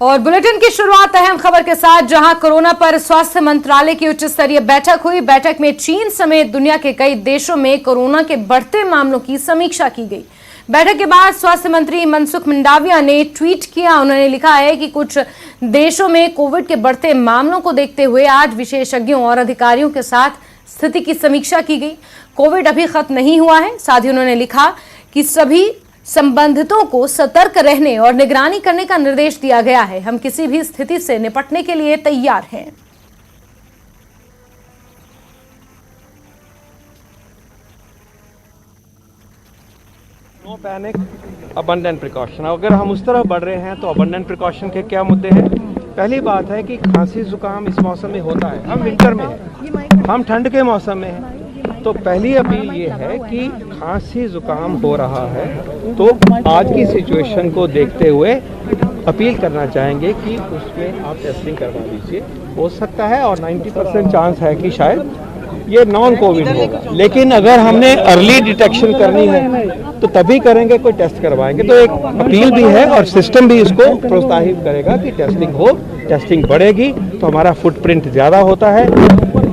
और बुलेटिन की शुरुआत अहम खबर के साथ, जहां कोरोना पर स्वास्थ्य मंत्रालय की उच्च स्तरीय बैठक हुई। बैठक में चीन समेत दुनिया के कई देशों में कोरोना के बढ़ते मामलों की समीक्षा की गई। बैठक के बाद स्वास्थ्य मंत्री मनसुख मंडाविया ने ट्वीट किया। उन्होंने लिखा है कि कुछ देशों में कोविड के बढ़ते मामलों को देखते हुए आज विशेषज्ञों और अधिकारियों के साथ स्थिति की समीक्षा की गई। कोविड अभी खत्म नहीं हुआ है। साथ ही उन्होंने लिखा कि सभी संबंधितों को सतर्क रहने और निगरानी करने का निर्देश दिया गया है। हम किसी भी स्थिति से निपटने के लिए तैयार हैं। No panic, abundant precaution. अगर हम उस तरफ बढ़ रहे हैं तो अबंडेंट प्रिकॉशन के क्या मुद्दे हैं? पहली बात है कि खांसी जुकाम इस मौसम में होता है। हम विंटर में हैं, हम ठंड के मौसम में हैं। तो पहली अपील ये है कि खांसी जुकाम हो रहा है तो आज की सिचुएशन को देखते हुए अपील करना चाहेंगे कि उसमें आप टेस्टिंग करवा लीजिए। हो सकता है और 90% चांस है कि शायद ये नॉन कोविड होगा, लेकिन अगर हमने अर्ली डिटेक्शन करनी है तो तभी करेंगे, कोई टेस्ट करवाएंगे। तो एक अपील भी है और सिस्टम भी इसको प्रोत्साहित करेगा कि टेस्टिंग हो। टेस्टिंग बढ़ेगी तो हमारा फुटप्रिंट ज़्यादा होता है,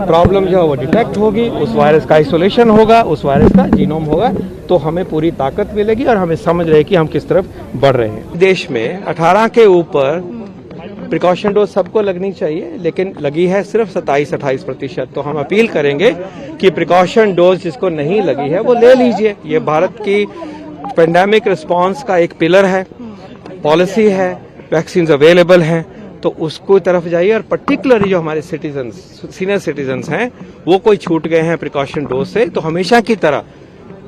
प्रॉब्लम जो है वो डिटेक्ट होगी, उस वायरस का आइसोलेशन होगा, उस वायरस का जीनोम होगा, तो हमें पूरी ताकत मिलेगी और हमें समझ रहे कि हम किस तरफ बढ़ रहे हैं। देश में 18 के ऊपर प्रिकॉशन डोज सबको लगनी चाहिए, लेकिन लगी है सिर्फ 27-28%। तो हम अपील करेंगे कि प्रिकॉशन डोज जिसको नहीं लगी है वो ले लीजिए। ये भारत की पेंडेमिक रिस्पांस का एक पिलर है, पॉलिसी है, वैक्सीन अवेलेबल हैं, तो उसको तरफ जाइए। और पर्टिकुलरली जो हमारे सिटीजन्स, सीनियर सिटीजन्स हैं, वो कोई छूट गए हैं प्रिकॉशन डोज से, तो हमेशा की तरह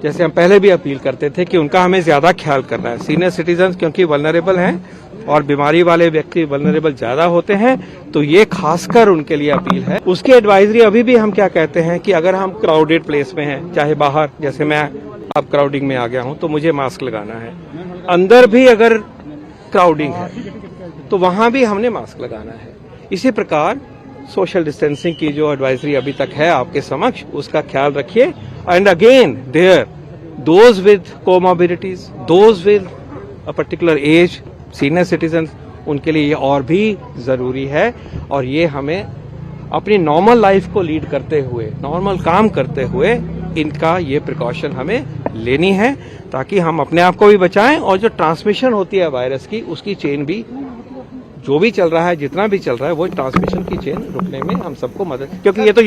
जैसे हम पहले भी अपील करते थे कि उनका हमें ज्यादा ख्याल करना है। सीनियर सिटीजन्स क्योंकि वल्नरेबल हैं और बीमारी वाले व्यक्ति वल्नरेबल ज्यादा होते हैं, तो ये खासकर उनके लिए अपील है। उसकी एडवाइजरी अभी भी हम क्या कहते हैं कि अगर हम क्राउडेड प्लेस में हैं, चाहे बाहर, जैसे मैं अब क्राउडिंग में आ गया हूं तो मुझे मास्क लगाना है, अंदर भी अगर क्राउडिंग है तो वहां भी हमने मास्क लगाना है। इसी प्रकार सोशल डिस्टेंसिंग की जो एडवाइजरी अभी तक है आपके समक्ष, उसका ख्याल रखिए। And again there those with comorbidities, those with a particular age, senior citizen, उनके लिए ये और भी जरूरी है। और ये हमें अपनी नॉर्मल लाइफ को लीड करते हुए, नॉर्मल काम करते हुए इनका ये प्रिकॉशन हमें लेनी है, ताकि हम अपने आप को भी बचाएं और जो ट्रांसमिशन होती है वायरस की, उसकी चेन भी, जो भी चल रहा है, जितना भी चल रहा है, वो ट्रांसमिशन की चेन रुकने में हम सबको मदद, क्योंकि ये तो